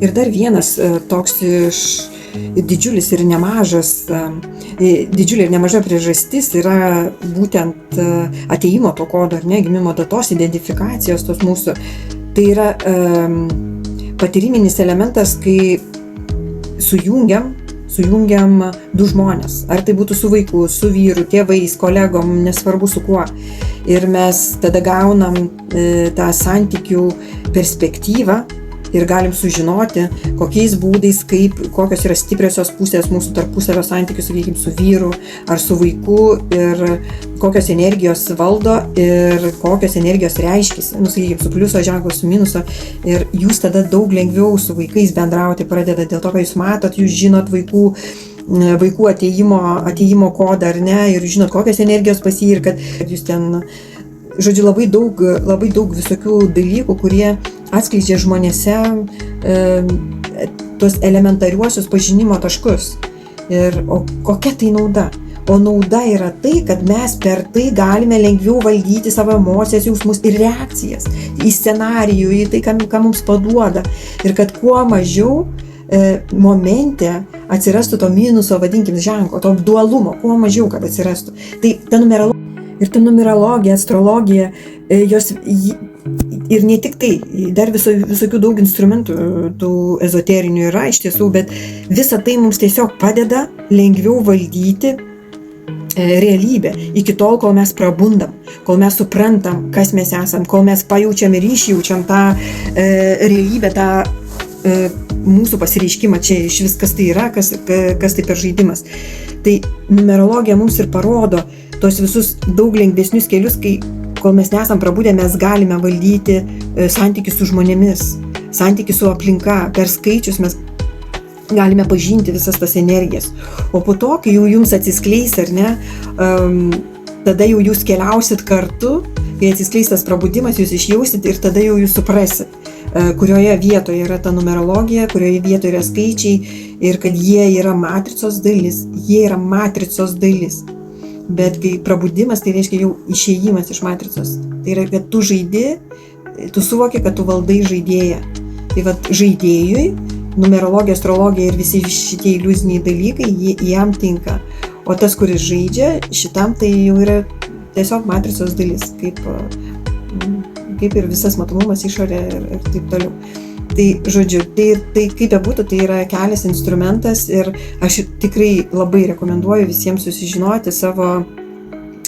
Ir dar vienas toks didžiulis ir nemažas, didžiulė ir nemaža priežastis yra būtent atėjimo to kodo, ar ne, gimimo datos, identifikacijos tos mūsų. Tai yra patyriminis elementas, kai sujungiam du žmonės. Ar tai būtų su vaiku, su vyru, tėvais, kolegom, nesvarbu su kuo. Ir mes tada gaunam tą santykių perspektyvą ir galim sužinoti, kokiais būdais, kokios yra stipriosios pusės mūsų tarpusavio santykių, sakykime, su vyru ar su vaiku ir kokios energijos valdo ir kokios energijos reiškiasi, sakykime, su pliuso ženklu, su minuso. Ir jūs tada daug lengviau su vaikais bendrauti pradeda dėl to, kad jūs matot, jūs žinot vaikų atėjimo kodą ar ne, ir žinot, kokios energijos pas jį ir kad jūs ten, žodžiu, labai daug visokių dalykų, kurie atskleidžia žmonėse tos elementariuosius pažinimo taškus. O kokia tai nauda? O nauda yra tai, kad mes per tai galime lengviau valdyti savo emocijas, jausmus ir reakcijas į scenarijų, į tai, ką mums paduoda. Ir kad kuo mažiau momente atsirastų to minuso, vadinkim, ženklo, to dualumo, kuo mažiau, kad atsirastų. Tai ta numerologija, astrologija, jos ir ne tik tai, dar visokių daug instrumentų tų ezoterinių yra iš tiesų, bet visa tai mums tiesiog padeda lengviau valdyti realybę, iki tol, kol mes prabundam, kol mes suprantam, kas mes esam, kol mes pajaučiam ir išjaučiam tą realybę, tą mūsų pasireiškimą, čia iš vis kas tai yra, kas tai per žaidimas. Tai numerologija mums ir parodo tos visus daug lengvesnius kelius, kol mes nesam prabudę, mes galime valdyti santykius su žmonėmis, santykius su aplinka, per skaičius mes galime pažinti visas tas energijas. O po to, kai jau jums atsiskleis, ar ne, tada jau jūs keliausit kartu, kai atsiskleis tas prabudimas, jūs išjausit ir tada jau jūs suprasit, kurioje vietoje yra ta numerologija, kurioje vietoje yra skaičiai ir kad jie yra matricos dalis. Bet kai prabudimas, tai reiškia jau išėjimas iš matricos. Tai yra, kad tu žaidi, tu suvoki, kad tu valdai žaidėją. Tai vat žaidėjui, numerologija, astrologija ir visi šitie iliuziniai dalykai, jam tinka. O tas, kuris žaidžia, šitam tai jau yra tiesiog matricos dalis, kaip ir visas matomumas, išorė ir taip toliau. Tai, žodžiu, tai kaip bebūtų, tai yra kelias instrumentas ir aš tikrai labai rekomenduoju visiems susižinoti savo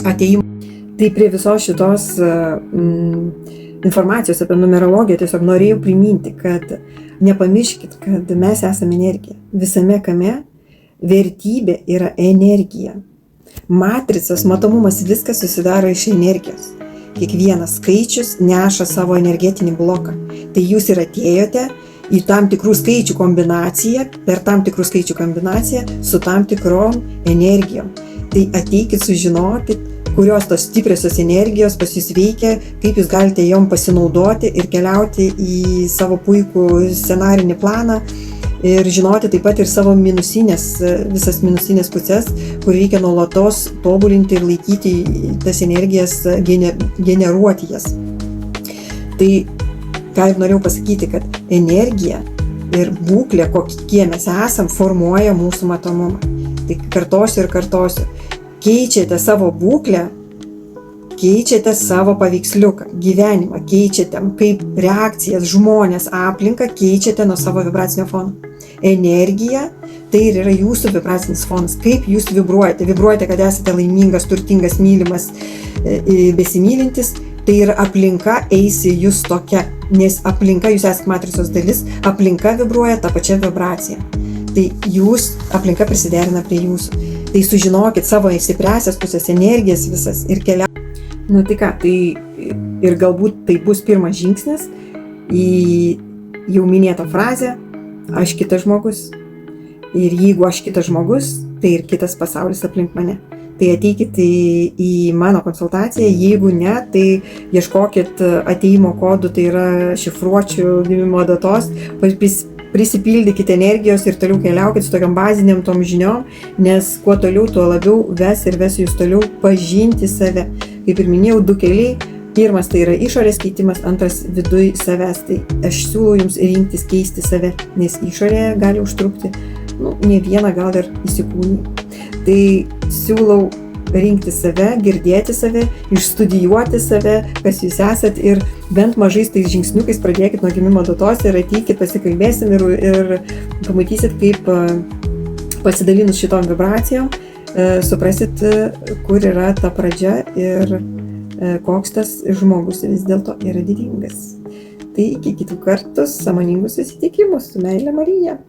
atėjimą. Tai prie visos šitos informacijos apie numerologiją tiesiog norėjau priminti, kad nepamirškit, kad mes esame energija. Visame kame vertybė yra energija. Matricas, matomumas, viskas susidaro iš energijos. Kiekvienas skaičius neša savo energetinį bloką. Tai jūs ir atėjote į tam tikrų skaičių kombinaciją, per tam tikrų skaičių kombinaciją su tam tikrom energijom. Tai ateikit, sužinokit, kurios tos stipriosios energijos pas jūs veikia, kaip jūs galite jom pasinaudoti ir keliauti į savo puikų scenarinį planą ir žinoti taip pat ir savo visas minusinės pusės, kur reikia nuolatos tobulinti ir laikyti tas energijas, generuoti jas. Tai ką ir norėjau pasakyti, kad energija ir būklė, kokie mes esam, formuoja mūsų matomumą. Tai kartosiu. Keičiate savo būklę, keičiate savo paveiksliuką, gyvenimą, keičiate kaip reakcijas, žmonės, aplinką, keičiate nuo savo vibracinio fono. Energija, tai ir yra jūsų vibracinis fonas, kaip jūs vibruojate. Vibruojate, kad esate laimingas, turtingas, mylimas, besimylintis, tai ir aplinka eis į jūs tokia, nes aplinka, jūs esate matricos dalis, aplinka vibruoja tą pačią vibraciją. Tai aplinka prisiderina prie jūsų. Tai sužinokit savo stipriąsias pusės, energijas visas ir keliaukite. Tai ką, tai ir galbūt tai bus pirmas žingsnis į jau minėtą frazę, aš kitas žmogus. Ir jeigu aš kitas žmogus, tai ir kitas pasaulis aplink mane. Tai ateikit į mano konsultaciją, jeigu ne, tai ieškokit atėjimo kodų, tai yra šifruočių gimimo datos, prisipildykite energijos ir toliau keliaukit su tokiam baziniam tom žiniom, nes kuo toliau, tuo labiau ves jūs toliau pažinti save. Kaip ir minėjau, 2 keliai Pirmas tai yra išorės keitimas, antras viduj savęs. Tai aš siūlau jums rinktis keisti save, nes išorėje gali užtrukti, ne vieną gal ir įsikūnį. Tai siūlau rinkti save, girdėti save, išstudijuoti save, kas jūs esat ir bent mažais tais žingsniukais pradėkit nuo gimimo datos ir ateikit, pasikalbėsim ir pamatysit, kaip pasidalinus šitom vibracijom suprasit, kur yra ta pradžia ir koks tas žmogus vis dėlto yra didingas. Tai iki kitų kartų sąmoningų susitikimų su meile Marija.